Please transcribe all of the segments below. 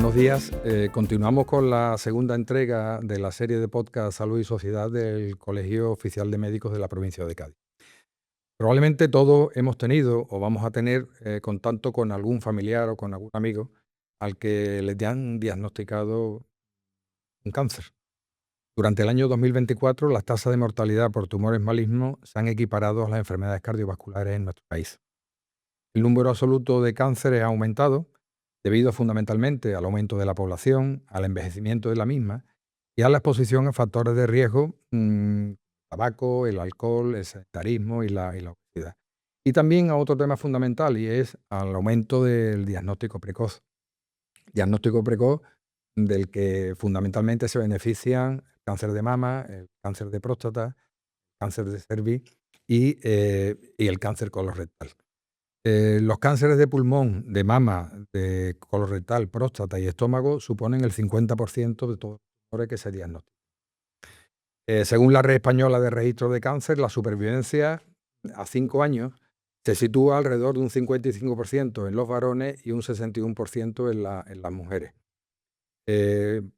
Buenos días. Continuamos con la segunda entrega de la serie de podcast Salud y Sociedad del Colegio Oficial de Médicos de la provincia de Cádiz. Probablemente todos hemos tenido o vamos a tener contacto con algún familiar o con algún amigo al que les han diagnosticado un cáncer. Durante el año 2024, las tasas de mortalidad por tumores malignos se han equiparado a las enfermedades cardiovasculares en nuestro país. El número absoluto de cánceres ha aumentado debido fundamentalmente al aumento de la población, al envejecimiento de la misma y a la exposición a factores de riesgo, tabaco, el alcohol, el sedentarismo y la obesidad. Y también a otro tema fundamental, y es al aumento del diagnóstico precoz. Diagnóstico precoz del que fundamentalmente se benefician el cáncer de mama, el cáncer de próstata, cáncer de cervix y el cáncer colorectal. Los cánceres de pulmón, de mama, de colorectal, próstata y estómago suponen el 50% de todos los tumores que se diagnostican. Según la Red Española de Registro de Cáncer, la supervivencia a 5 años se sitúa alrededor de un 55% en los varones y un 61% en las mujeres.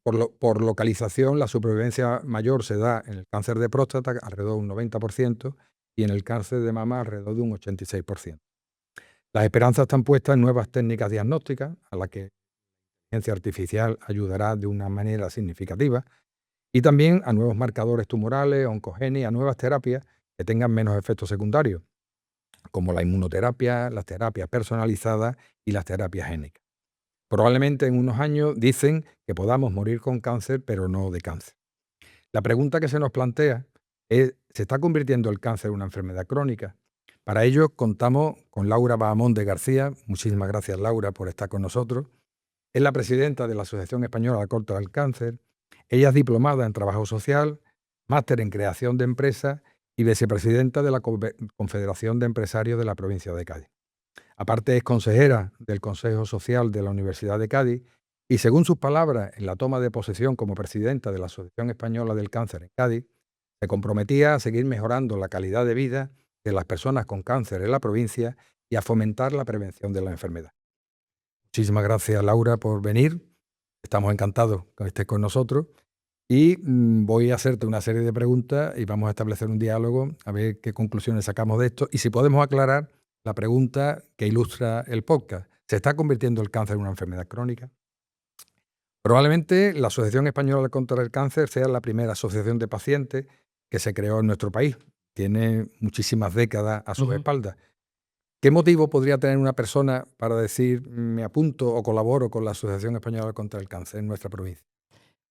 Por localización, la supervivencia mayor se da en el cáncer de próstata, alrededor de un 90%, y en el cáncer de mama, alrededor de un 86%. Las esperanzas están puestas en nuevas técnicas diagnósticas, a las que la inteligencia artificial ayudará de una manera significativa, y también a nuevos marcadores tumorales, oncogénicos, a nuevas terapias que tengan menos efectos secundarios, como la inmunoterapia, las terapias personalizadas y las terapias génicas. Probablemente en unos años dicen que podamos morir con cáncer, pero no de cáncer. La pregunta que se nos plantea es, ¿se está convirtiendo el cáncer en una enfermedad crónica? Para ello contamos con Laura Bahamonde de García. Muchísimas gracias, Laura, por estar con nosotros. Es la presidenta de la Asociación Española contra el Cáncer. Ella es diplomada en Trabajo Social, máster en Creación de Empresas y vicepresidenta de la Confederación de Empresarios de la provincia de Cádiz. Aparte es consejera del Consejo Social de la Universidad de Cádiz y, según sus palabras, en la toma de posesión como presidenta de la Asociación Española del Cáncer en Cádiz, se comprometía a seguir mejorando la calidad de vida de las personas con cáncer en la provincia y a fomentar la prevención de la enfermedad. Muchísimas gracias, Laura, por venir. Estamos encantados que estés con nosotros y voy a hacerte una serie de preguntas y vamos a establecer un diálogo a ver qué conclusiones sacamos de esto y si podemos aclarar la pregunta que ilustra el podcast. ¿Se está convirtiendo el cáncer en una enfermedad crónica? Probablemente la Asociación Española contra el Cáncer sea la primera asociación de pacientes que se creó en nuestro país. Tiene muchísimas décadas a sus Ujú. espaldas. ¿Qué motivo podría tener una persona para decir me apunto o colaboro con la Asociación Española contra el Cáncer en nuestra provincia?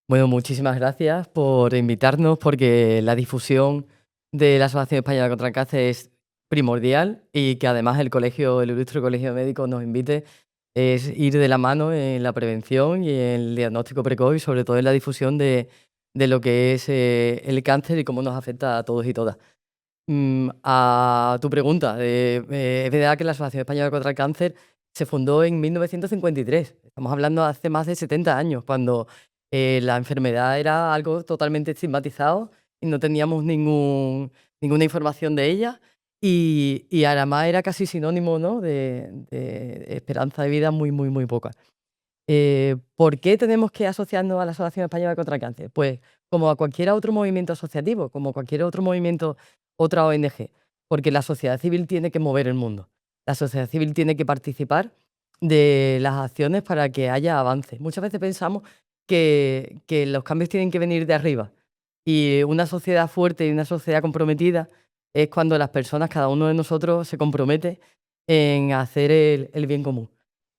Bueno, muchísimas gracias por invitarnos, porque la difusión de la Asociación Española contra el Cáncer es primordial, y que además el Ilustre Colegio de Médicos nos invite es ir de la mano en la prevención y en el diagnóstico precoz, y sobre todo en la difusión de lo que es el cáncer y cómo nos afecta a todos y todas. A tu pregunta, es verdad que la Asociación Española contra el Cáncer se fundó en 1953. Estamos hablando de hace más de 70 años, cuando la enfermedad era algo totalmente estigmatizado y no teníamos ninguna información de ella. Y además era casi sinónimo, ¿no?, de esperanza de vida muy, muy, muy poca. ¿Por qué tenemos que asociarnos a la Asociación Española contra el Cáncer? Pues como a cualquier otro movimiento asociativo, como cualquier otro movimiento, otra ONG, porque la sociedad civil tiene que mover el mundo. La sociedad civil tiene que participar de las acciones para que haya avances. Muchas veces pensamos que los cambios tienen que venir de arriba, y una sociedad fuerte y una sociedad comprometida es cuando las personas, cada uno de nosotros, se compromete en hacer el bien común.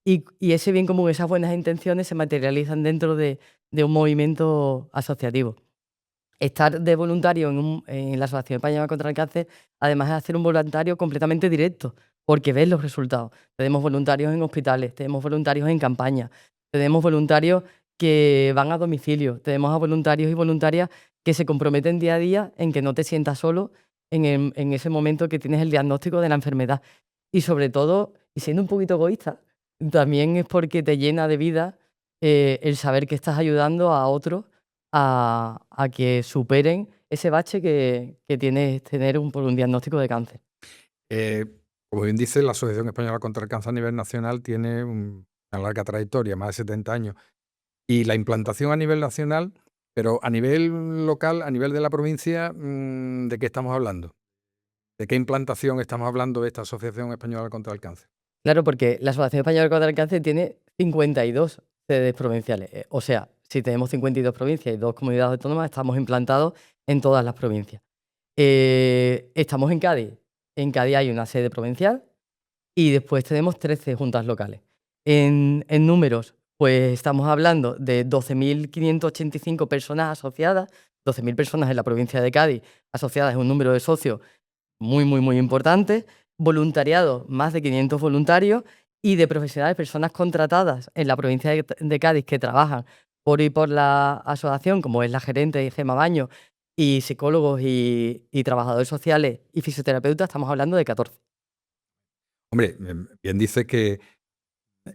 Y ese bien común, esas buenas intenciones se materializan dentro de un movimiento asociativo. Estar de voluntario en la Asociación Española contra el Cáncer, además es hacer un voluntario completamente directo, porque ves los resultados. Tenemos voluntarios en hospitales, tenemos voluntarios en campañas, tenemos voluntarios que van a domicilio, tenemos a voluntarios y voluntarias que se comprometen día a día en que no te sientas solo en ese momento que tienes el diagnóstico de la enfermedad. Y sobre todo, y siendo un poquito egoísta, también es porque te llena de vida el saber que estás ayudando a otros a que superen ese bache que tiene tener por un diagnóstico de cáncer. Eh, Como bien dice, la Asociación Española contra el Cáncer a nivel nacional tiene una larga trayectoria, más de 70 años. Y la implantación a nivel nacional, pero a nivel local, a nivel de la provincia, ¿de qué estamos hablando? ¿De qué implantación estamos hablando de esta Asociación Española contra el Cáncer? Claro, porque la Asociación Española contra el Cáncer tiene 52 sedes provinciales. O sea, si tenemos 52 provincias y 2 comunidades autónomas, estamos implantados en todas las provincias. Estamos en Cádiz. En Cádiz hay una sede provincial y después tenemos 13 juntas locales. En números, pues estamos hablando de 12.585 personas asociadas, 12.000 personas en la provincia de Cádiz asociadas, es un número de socios muy, muy, muy importante. Voluntariado, más de 500 voluntarios, y de profesionales, personas contratadas en la provincia de Cádiz que trabajan por y por la asociación, como es la gerente Gemma Baño, y psicólogos y trabajadores sociales y fisioterapeutas, estamos hablando de 14. Hombre, bien dices que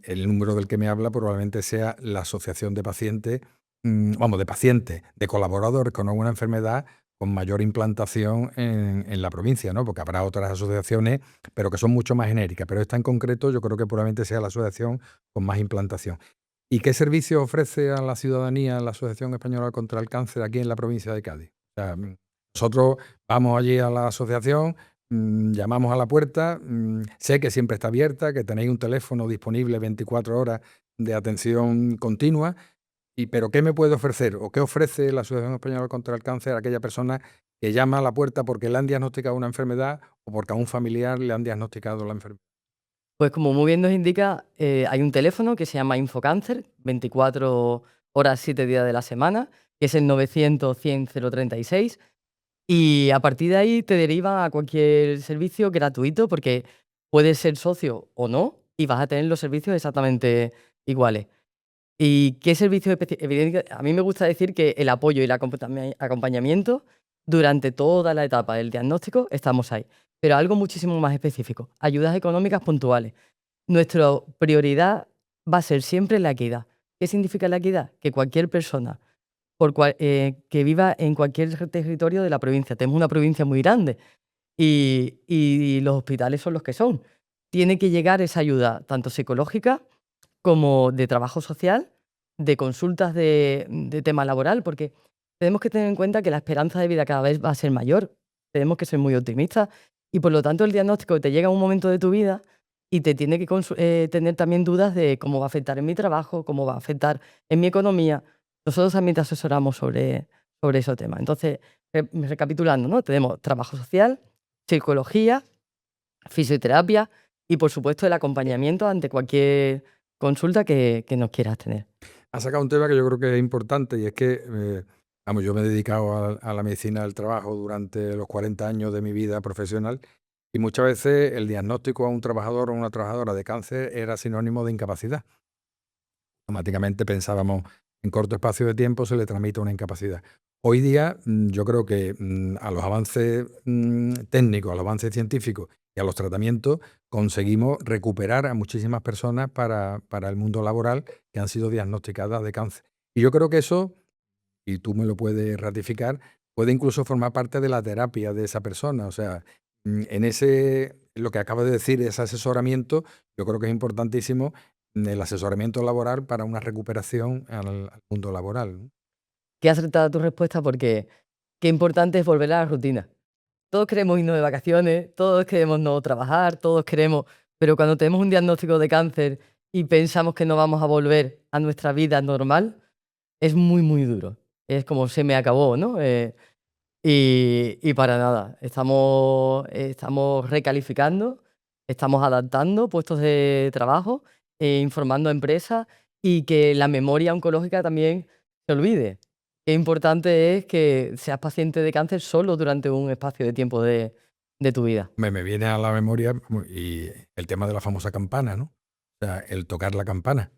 el número del que me habla probablemente sea la asociación de pacientes, vamos, de pacientes, de colaboradores con alguna enfermedad con mayor implantación en la provincia, ¿no? Porque habrá otras asociaciones, pero que son mucho más genéricas. Pero esta en concreto yo creo que probablemente sea la asociación con más implantación. ¿Y qué servicio ofrece a la ciudadanía la Asociación Española contra el Cáncer aquí en la provincia de Cádiz? O sea, nosotros vamos allí a la asociación, llamamos a la puerta, sé que siempre está abierta, que tenéis un teléfono disponible 24 horas de atención continua, pero ¿qué me puede ofrecer o qué ofrece la Asociación Española contra el Cáncer a aquella persona que llama a la puerta porque le han diagnosticado una enfermedad o porque a un familiar le han diagnosticado la enfermedad? Pues como muy bien nos indica, hay un teléfono que se llama Infocáncer, 24 horas, 7 días de la semana, que es el 900 100 036. Y a partir de ahí te deriva a cualquier servicio gratuito, porque puedes ser socio o no y vas a tener los servicios exactamente iguales. ¿Y qué servicios evidentemente, a mí me gusta decir que el apoyo y el acompañamiento durante toda la etapa del diagnóstico estamos ahí, pero algo muchísimo más específico, ayudas económicas puntuales. Nuestra prioridad va a ser siempre la equidad. ¿Qué significa la equidad? Que cualquier persona que viva en cualquier territorio de la provincia, tenemos una provincia muy grande y los hospitales son los que son, tiene que llegar esa ayuda tanto psicológica como de trabajo social, de consultas de tema laboral, porque tenemos que tener en cuenta que la esperanza de vida cada vez va a ser mayor. Tenemos que ser muy optimistas y, por lo tanto, el diagnóstico te llega en un momento de tu vida y te tiene que tener también dudas de cómo va a afectar en mi trabajo, cómo va a afectar en mi economía. Nosotros también te asesoramos sobre esos temas. Entonces, recapitulando, ¿no? Tenemos trabajo social, psicología, fisioterapia y, por supuesto, el acompañamiento ante cualquier consulta que nos quieras tener. Ha sacado un tema que yo creo que es importante y es que, vamos, yo me he dedicado a la medicina del trabajo durante los 40 años de mi vida profesional y muchas veces el diagnóstico a un trabajador o una trabajadora de cáncer era sinónimo de incapacidad. Automáticamente pensábamos, en corto espacio de tiempo se le transmite una incapacidad. Hoy día, yo creo que a los avances técnicos, a los avances científicos y a los tratamientos, conseguimos recuperar a muchísimas personas para el mundo laboral que han sido diagnosticadas de cáncer. Y yo creo que eso, y tú me lo puedes ratificar, puede incluso formar parte de la terapia de esa persona. O sea, lo que acabo de decir, ese asesoramiento, yo creo que es importantísimo, el asesoramiento laboral para una recuperación al mundo laboral, ¿no? Qué acertada tu respuesta, porque qué importante es volver a la rutina. Todos queremos irnos de vacaciones, todos queremos no trabajar, todos queremos, pero cuando tenemos un diagnóstico de cáncer y pensamos que no vamos a volver a nuestra vida normal, es muy, muy duro. Es como se me acabó, ¿no? Y para nada, estamos recalificando, estamos adaptando puestos de trabajo, informando a empresas y que la memoria oncológica también se olvide. Qué importante es que seas paciente de cáncer solo durante un espacio de tiempo de tu vida. Me viene a la memoria y el tema de la famosa campana, ¿no? O sea, el tocar la campana,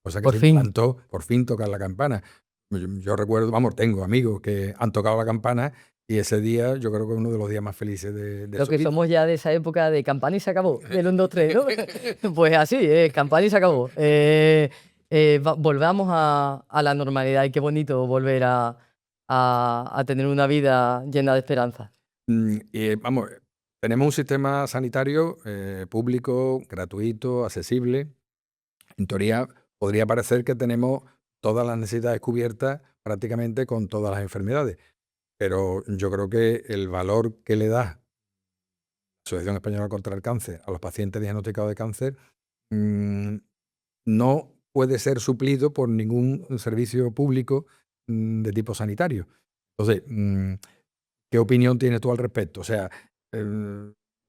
cosa que Por se fin. implantó, por fin tocar la campana. Yo recuerdo, vamos, tengo amigos que han tocado la campana y ese día yo creo que es uno de los días más felices de Lo su que vida. somos ya de esa época de campana y se acabó, del 1, 2, 3, ¿no? Pues así, campana y se acabó. Volvamos a la normalidad y qué bonito volver a tener una vida llena de esperanza. Y vamos, tenemos un sistema sanitario público, gratuito, accesible. En teoría, podría parecer que tenemos todas las necesidades cubiertas prácticamente con todas las enfermedades. Pero yo creo que el valor que le da la Asociación Española contra el Cáncer a los pacientes diagnosticados de cáncer no puede ser suplido por ningún servicio público de tipo sanitario. Entonces, ¿qué opinión tienes tú al respecto? O sea,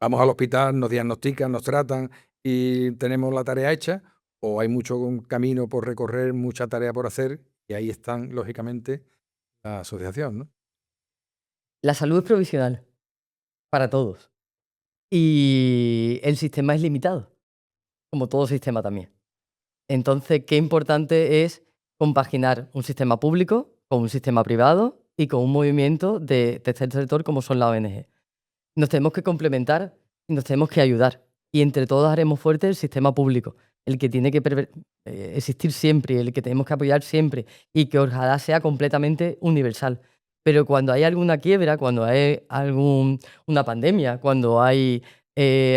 vamos al hospital, nos diagnostican, nos tratan y tenemos la tarea hecha, o hay mucho camino por recorrer, mucha tarea por hacer, y ahí están, lógicamente, la asociación, ¿no? La salud es provisional para todos y el sistema es limitado, como todo sistema también. Entonces, qué importante es compaginar un sistema público con un sistema privado y con un movimiento de tercer sector como son las ONG. Nos tenemos que complementar y nos tenemos que ayudar. Y entre todos haremos fuerte el sistema público, el que tiene que existir siempre, el que tenemos que apoyar siempre y que ojalá sea completamente universal. Pero cuando hay alguna quiebra, cuando hay una pandemia, cuando hay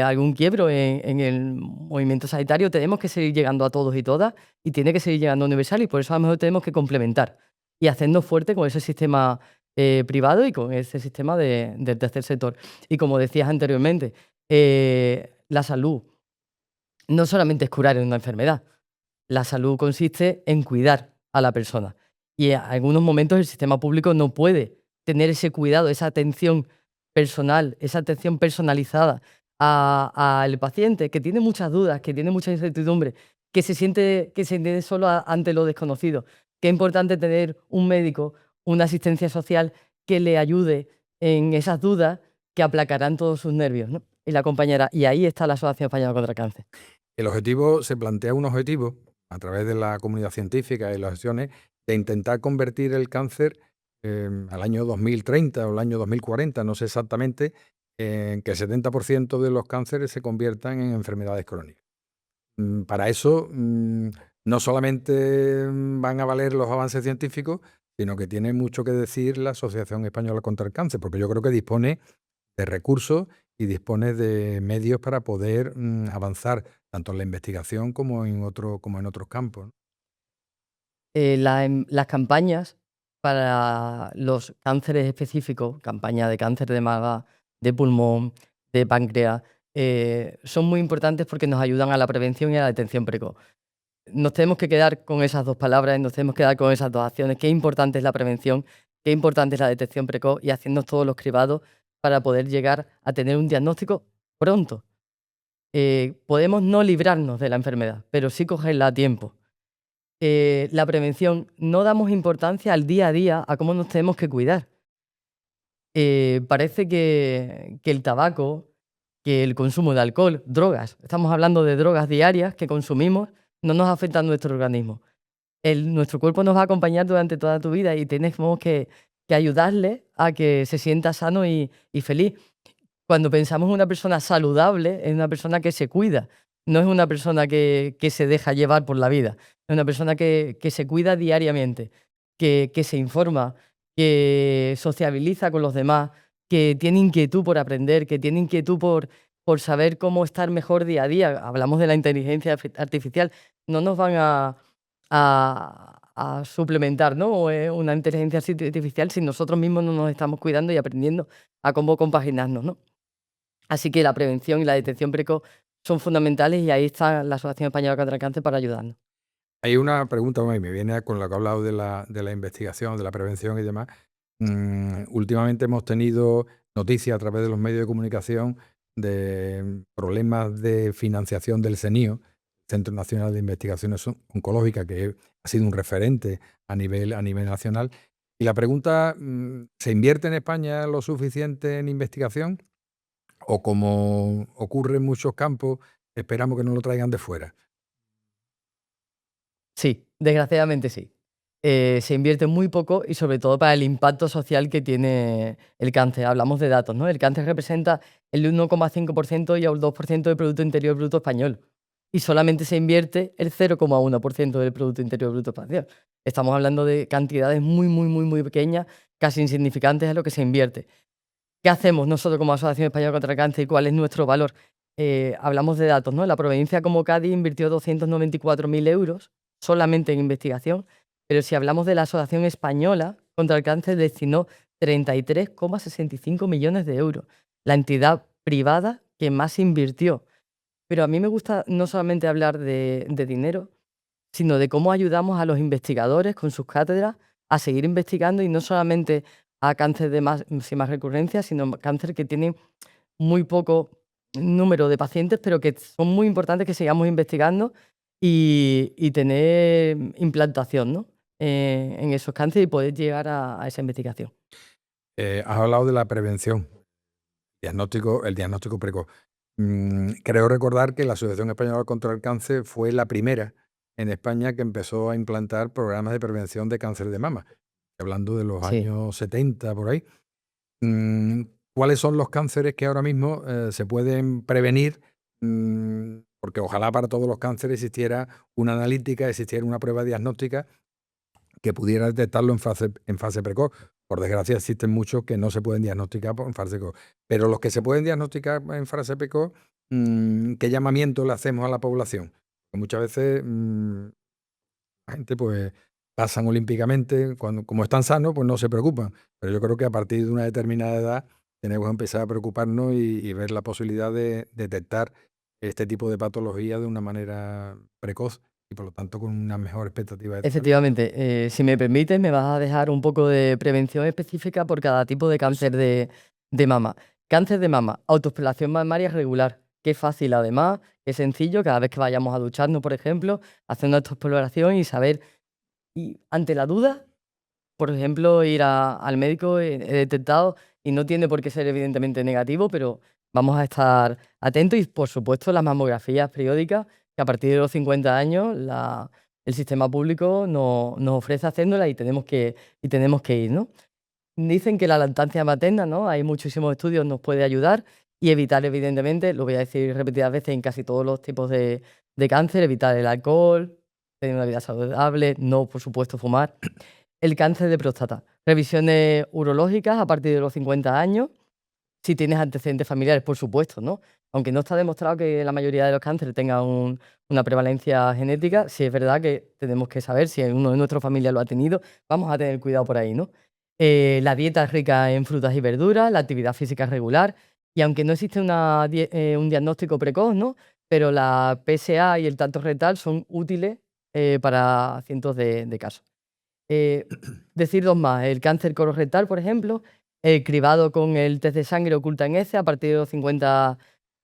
algún quiebro en el movimiento sanitario, tenemos que seguir llegando a todos y todas y tiene que seguir llegando universal y por eso a lo mejor tenemos que complementar y hacernos fuerte con ese sistema privado y con ese sistema del tercer sector. Y como decías anteriormente, la salud no solamente es curar una enfermedad, la salud consiste en cuidar a la persona. Y en algunos momentos el sistema público no puede tener ese cuidado, esa atención personal, esa atención personalizada al paciente que tiene muchas dudas, que tiene mucha incertidumbre, que se siente solo ante lo desconocido. Qué importante tener un médico, una asistencia social que le ayude en esas dudas que aplacarán todos sus nervios, ¿no? Y la acompañará. Y ahí está la Asociación Española contra el Cáncer. El objetivo, se plantea un objetivo a través de la comunidad científica y las acciones de intentar convertir el cáncer al año 2030 o al año 2040, no sé exactamente, en que el 70% de los cánceres se conviertan en enfermedades crónicas. Para eso no solamente van a valer los avances científicos, sino que tiene mucho que decir la Asociación Española contra el Cáncer, porque yo creo que dispone de recursos y dispone de medios para poder avanzar tanto en la investigación como en otros campos, ¿no? Las campañas para los cánceres específicos, campaña de cáncer de mama, de pulmón, de páncreas, son muy importantes porque nos ayudan a la prevención y a la detección precoz. Nos tenemos que quedar con esas dos palabras, nos tenemos que quedar con esas dos acciones. Qué importante es la prevención, qué importante es la detección precoz y hacernos todos los cribados para poder llegar a tener un diagnóstico pronto. Podemos no librarnos de la enfermedad, pero sí cogerla a tiempo. La prevención, no damos importancia al día a día, a cómo nos tenemos que cuidar. Parece que el tabaco, que el consumo de alcohol, drogas, estamos hablando de drogas diarias que consumimos, no nos afectan a nuestro organismo. Nuestro cuerpo nos va a acompañar durante toda tu vida y tenemos que ayudarle a que se sienta sano y feliz. Cuando pensamos en una persona saludable, es una persona que se cuida, no es una persona que se deja llevar por la vida, es una persona que se cuida diariamente, que se informa, que sociabiliza con los demás, que tiene inquietud por aprender, que tiene inquietud por saber cómo estar mejor día a día. Hablamos de la inteligencia artificial, no nos van a suplementar, ¿no? Una inteligencia artificial si nosotros mismos no nos estamos cuidando y aprendiendo a cómo compaginarnos, ¿no? Así que la prevención y la detección precoz son fundamentales y ahí está la Asociación Española contra el Cáncer para ayudarnos. Hay una pregunta, y me viene con lo que ha hablado de la investigación, de la prevención y demás. Últimamente hemos tenido noticias a través de los medios de comunicación de problemas de financiación del CENIO, Centro Nacional de Investigaciones Oncológicas, que ha sido un referente a nivel nacional. Y la pregunta, ¿se invierte en España lo suficiente en investigación? O como ocurre en muchos campos, esperamos que nos lo traigan de fuera. Sí, desgraciadamente sí. Se invierte muy poco y sobre todo para el impacto social que tiene el cáncer. Hablamos de datos, ¿no? El cáncer representa el 1,5% y el 2% del Producto Interior Bruto español. Y solamente se invierte el 0,1% del Producto Interior Bruto español. Estamos hablando de cantidades muy, muy, muy, muy pequeñas, casi insignificantes a lo que se invierte. ¿Qué hacemos nosotros como Asociación Española contra el Cáncer y cuál es nuestro valor? Hablamos de datos, ¿no? La provincia como Cádiz invirtió 294.000 euros solamente en investigación pero si hablamos de la Asociación Española contra el Cáncer, destinó 33,65 millones de euros, la entidad privada que más invirtió. Pero a mí me gusta no solamente hablar de dinero, sino de cómo ayudamos a los investigadores con sus cátedras a seguir investigando y no solamente a cáncer de máxima recurrencia, sino cáncer que tienen muy poco número de pacientes, pero que son muy importantes que sigamos investigando y tener implantación, ¿no? En esos cánceres y poder llegar a esa investigación. Has hablado de la prevención, el diagnóstico precoz. Creo recordar que la Asociación Española contra el Cáncer fue la primera en España que empezó a implantar programas de prevención de cáncer de mama, hablando de los Sí. años 70 por ahí. Mm, ¿Cuáles son los cánceres que ahora mismo se pueden prevenir? Porque ojalá para todos los cánceres existiera una analítica, existiera una prueba diagnóstica que pudiera detectarlo en fase precoz. Por desgracia existen muchos que no se pueden diagnosticar en fase precoz. Pero los que se pueden diagnosticar en fase precoz, ¿qué llamamiento le hacemos a la población? Porque muchas veces la gente pues pasan olímpicamente, como están sanos, pues no se preocupan. Pero yo creo que a partir de una determinada edad tenemos que empezar a preocuparnos y ver la posibilidad de detectar este tipo de patología de una manera precoz y por lo tanto con una mejor expectativa de tratamiento. Efectivamente, si me permites, me vas a dejar un poco de prevención específica por cada tipo de cáncer de mama. Cáncer de mama, autoexploración mamaria regular. Qué fácil, además, qué sencillo, cada vez que vayamos a ducharnos, por ejemplo, hacer una autoexploración y saber, y ante la duda, por ejemplo, ir al médico, he detectado, y no tiene por qué ser evidentemente negativo, pero vamos a estar atentos y, por supuesto, las mamografías periódicas, que a partir de los 50 años el sistema público nos ofrece haciéndolas y tenemos que ir, ¿no? Dicen que la lactancia materna, ¿no? Hay muchísimos estudios, nos puede ayudar y evitar, evidentemente, lo voy a decir repetidas veces en casi todos los tipos de cáncer, evitar el alcohol, tener una vida saludable, no, por supuesto, fumar. El cáncer de próstata, revisiones urológicas a partir de los 50 años, si tienes antecedentes familiares, por supuesto, ¿no? Aunque no está demostrado que la mayoría de los cánceres tengan una prevalencia genética, sí es verdad que tenemos que saber si uno de nuestra familia lo ha tenido, vamos a tener cuidado por ahí, ¿no? La dieta rica en frutas y verduras, la actividad física regular, y aunque no existe un diagnóstico precoz, ¿no? Pero la PSA y el tacto rectal son útiles para cientos de casos. Eh, Decir dos más, el cáncer colorectal, por ejemplo, el cribado con el test de sangre oculta en heces a partir de los 50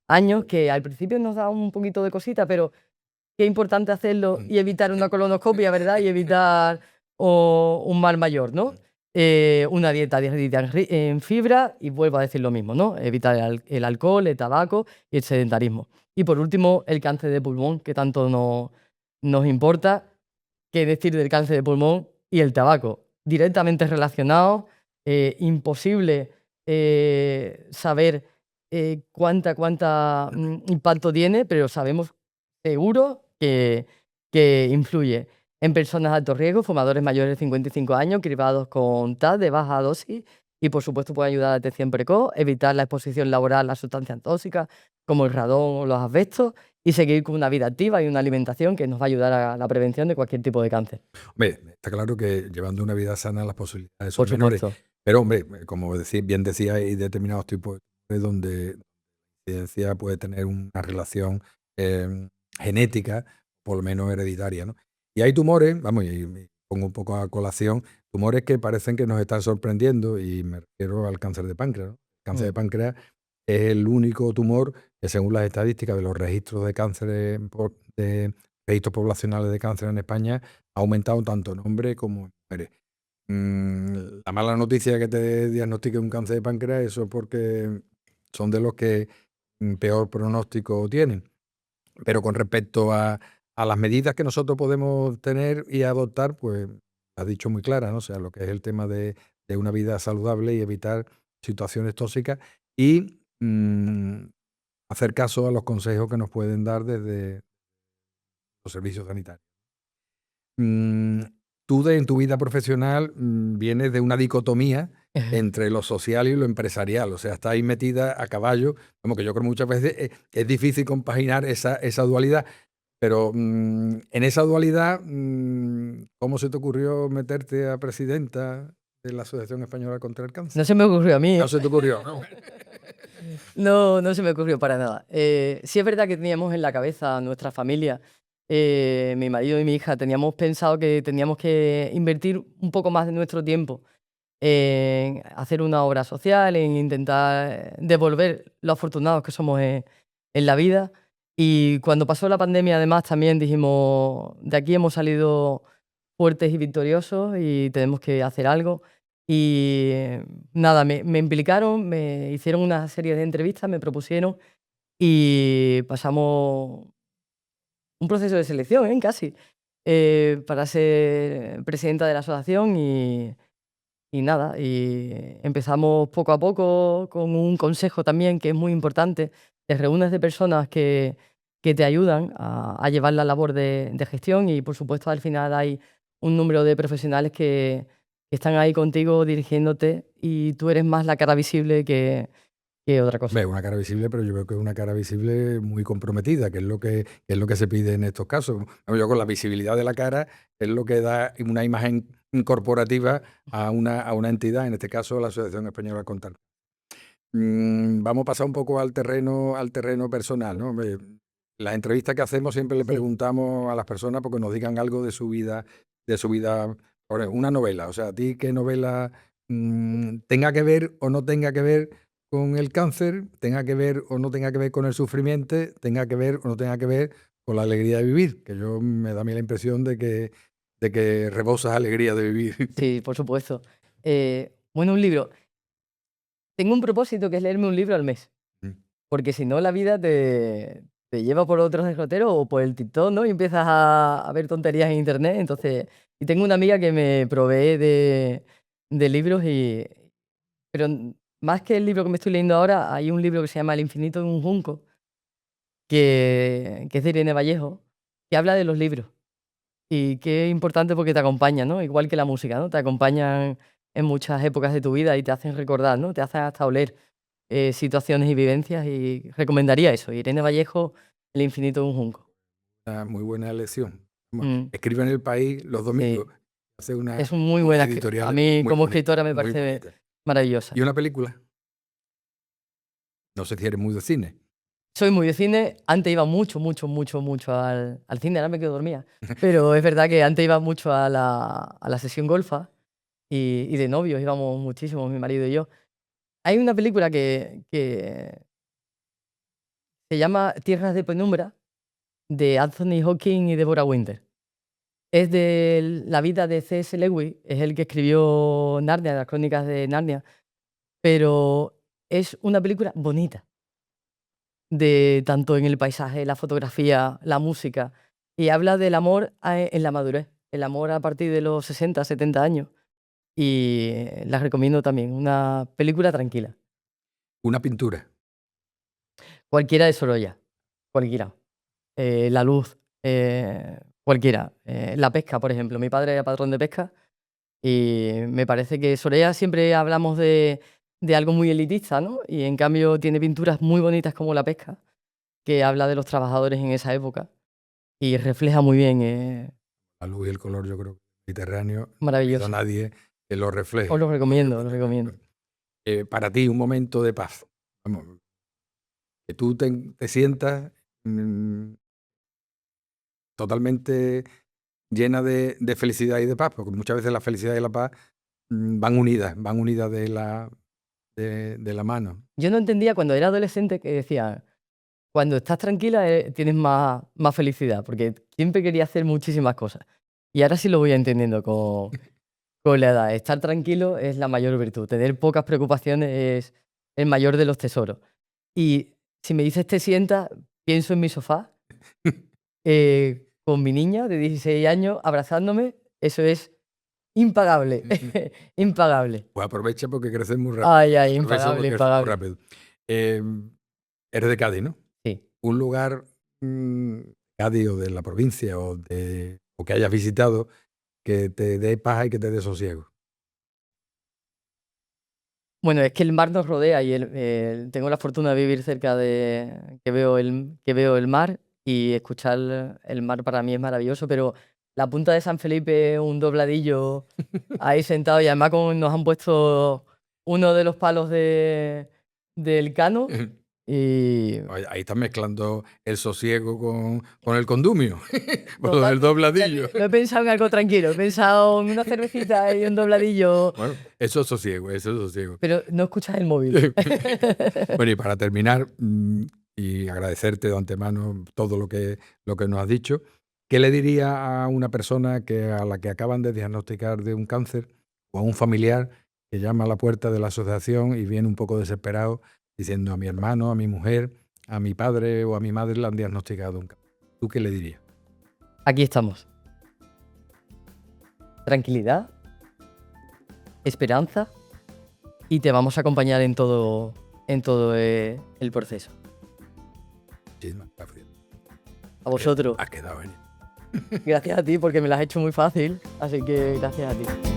años, que al principio nos da un poquito de cosita, pero qué importante hacerlo y evitar una colonoscopia, ¿verdad? Y evitar un mal mayor, ¿no? Una dieta rica en fibra y vuelvo a decir lo mismo, ¿no? Evitar el alcohol, el tabaco y el sedentarismo. Y por último, el cáncer de pulmón, que tanto nos importa. ¿Qué decir del cáncer de pulmón y el tabaco? Directamente relacionados, imposible saber cuánta impacto tiene, pero sabemos seguro que influye en personas de alto riesgo, fumadores mayores de 55 años, cribados con TAC de baja dosis y, por supuesto, puede ayudar a la detección precoz, evitar la exposición laboral a sustancias tóxicas como el radón o los asbestos y seguir con una vida activa y una alimentación que nos va a ayudar a la prevención de cualquier tipo de cáncer. Hombre, está claro que llevando una vida sana las posibilidades son Por menores, supuesto. pero hombre, como bien decía, hay determinados tipos de tumores donde la incidencia puede tener una relación genética, por lo menos hereditaria, ¿no? Y hay tumores, vamos, y me pongo un poco a colación, tumores que parecen que nos están sorprendiendo y me refiero al cáncer de páncreas, ¿no? El cáncer de Mm. páncreas es el único tumor que según las estadísticas de los registros de cáncer, de registros poblacionales de cáncer en España, ha aumentado tanto en hombres como en mujeres. La mala noticia que te diagnostique un cáncer de páncreas, eso es porque son de los que peor pronóstico tienen. Pero con respecto a las medidas que nosotros podemos tener y adoptar, pues has dicho muy clara, ¿no? O sea, lo que es el tema de una vida saludable y evitar situaciones tóxicas y hacer caso a los consejos que nos pueden dar desde los servicios sanitarios. Mm, Tú en tu vida profesional vienes de una dicotomía entre lo social y lo empresarial, o sea, estás ahí metida a caballo, como que yo creo que muchas veces es difícil compaginar esa dualidad. Pero en esa dualidad, ¿cómo se te ocurrió meterte a presidenta de la Asociación Española contra el Cáncer? No se me ocurrió a mí, No se te ocurrió, ¿no? no, no se me ocurrió para nada. Sí es verdad que teníamos en la cabeza nuestra familia, mi marido y mi hija, teníamos pensado que teníamos que invertir un poco más de nuestro tiempo en hacer una obra social, en intentar devolver lo afortunados que somos en la vida. Y cuando pasó la pandemia, además, también dijimos, de aquí hemos salido fuertes y victoriosos y tenemos que hacer algo. Y nada, me implicaron, me hicieron una serie de entrevistas, me propusieron y pasamos un proceso de selección, casi, para ser presidenta de la asociación y nada, y empezamos poco a poco con un consejo también que es muy importante. Te reúnes de personas que te ayudan a llevar la labor de gestión y, por supuesto, al final hay un número de profesionales que están ahí contigo dirigiéndote y tú eres más la cara visible que otra cosa. Ve, una cara visible, pero yo veo que es una cara visible muy comprometida, que es lo que se pide en estos casos. Bueno, yo con la visibilidad de la cara es lo que da una imagen corporativa a una entidad, en este caso la Asociación Española contra el Vamos a pasar un poco al terreno personal, ¿no? Las entrevistas que hacemos siempre le Sí. preguntamos a las personas porque nos digan algo de su vida. Por ejemplo, una novela. O sea, a ti qué novela tenga que ver o no tenga que ver con el cáncer, tenga que ver o no tenga que ver con el sufrimiento, tenga que ver o no tenga que ver con la alegría de vivir, que yo me da a mí la impresión de que rebosas alegría de vivir. Sí, por supuesto. Bueno, un libro. Tengo un propósito que es leerme un libro al mes. Porque si no, la vida te lleva por otros derroteros o por el TikTok, ¿no? Y empiezas a ver tonterías en internet. Entonces, y tengo una amiga que me provee de libros pero más que el libro que me estoy leyendo ahora, hay un libro que se llama El infinito de un junco, que es de Irene Vallejo, que habla de los libros. Y que es importante porque te acompaña, ¿no? Igual que la música, ¿no? Te acompañan en muchas épocas de tu vida y te hacen recordar, ¿no? Te hacen hasta oler situaciones y vivencias y recomendaría eso. Irene Vallejo, El infinito de un junco. Una muy buena elección. Mm, Escribe en El País los domingos. sí, Hace una es un muy buena. A editorial mí muy como bonita, escritora me muy parece bonita. maravillosa. ¿Y una película? No sé si eres muy de cine. Soy muy de cine, antes iba mucho, mucho, mucho, mucho al cine, ahora me quedo dormida. Pero es verdad que antes iba mucho a la sesión golfa y de novios íbamos muchísimo, mi marido y yo. Hay una película que se llama Tierras de Penumbra, de Anthony Hawking y Deborah Winter. Es de la vida de C.S. Lewis, es el que escribió Narnia, las crónicas de Narnia, pero es una película bonita, de tanto en el paisaje, la fotografía, la música, y habla del amor en la madurez, el amor a partir de los 60, 70 años, y la recomiendo también, una película tranquila. Una pintura. Cualquiera de Sorolla, cualquiera. La luz, cualquiera. La pesca, por ejemplo. Mi padre era patrón de pesca y me parece que Soraya siempre hablamos de algo muy elitista, ¿no? Y en cambio tiene pinturas muy bonitas como La pesca, que habla de los trabajadores en esa época y refleja muy bien, La luz y el color, yo creo que Mediterráneo, no ha habido maravilloso. nadie que lo Os refleje. lo recomiendo, os lo recomiendo. Para ti, un momento de paz. Vamos, que tú te sientas mm, totalmente llena de felicidad y de paz, porque muchas veces la felicidad y la paz van unidas de la mano. Yo no entendía cuando era adolescente que decía, cuando estás tranquila tienes más felicidad, porque siempre quería hacer muchísimas cosas. Y ahora sí lo voy entendiendo con la edad. Estar tranquilo es la mayor virtud. Tener pocas preocupaciones es el mayor de los tesoros. Y si me dices te sientas, pienso en mi sofá, con mi niña de 16 años abrazándome. Eso es impagable. Impagable. Pues aprovecha porque creces muy rápido. Ay, ay, Aprovecha impagable, porque creces muy impagable. rápido. Eres de Cádiz, ¿no? Sí. Un lugar, Cádiz o de la provincia o que hayas visitado que te dé paz y que te dé sosiego. Bueno, es que el mar nos rodea y tengo la fortuna de vivir cerca que veo el mar y escuchar el mar para mí es maravilloso, pero la punta de San Felipe, un dobladillo ahí sentado, y además como nos han puesto uno de los palos del Cano y Oye, ahí estás mezclando el sosiego con el condumio, con lo del total, dobladillo. no he pensado en algo tranquilo, he pensado en una cervecita y un dobladillo, Bueno, eso es sosiego, eso es sosiego. pero no escuchas el móvil. Bueno, y para terminar, y agradecerte de antemano todo lo que nos has dicho, ¿qué le diría a una persona a la que acaban de diagnosticar de un cáncer, o a un familiar que llama a la puerta de la asociación y viene un poco desesperado diciendo: a mi hermano, a mi mujer, a mi padre o a mi madre le han diagnosticado un cáncer? ¿Tú qué le dirías? Aquí estamos. Tranquilidad, esperanza, y te vamos a acompañar en todo el proceso. Muchísimas gracias. A vosotros. Ha quedado genial. Gracias a ti porque me lo has hecho muy fácil, así que gracias a ti.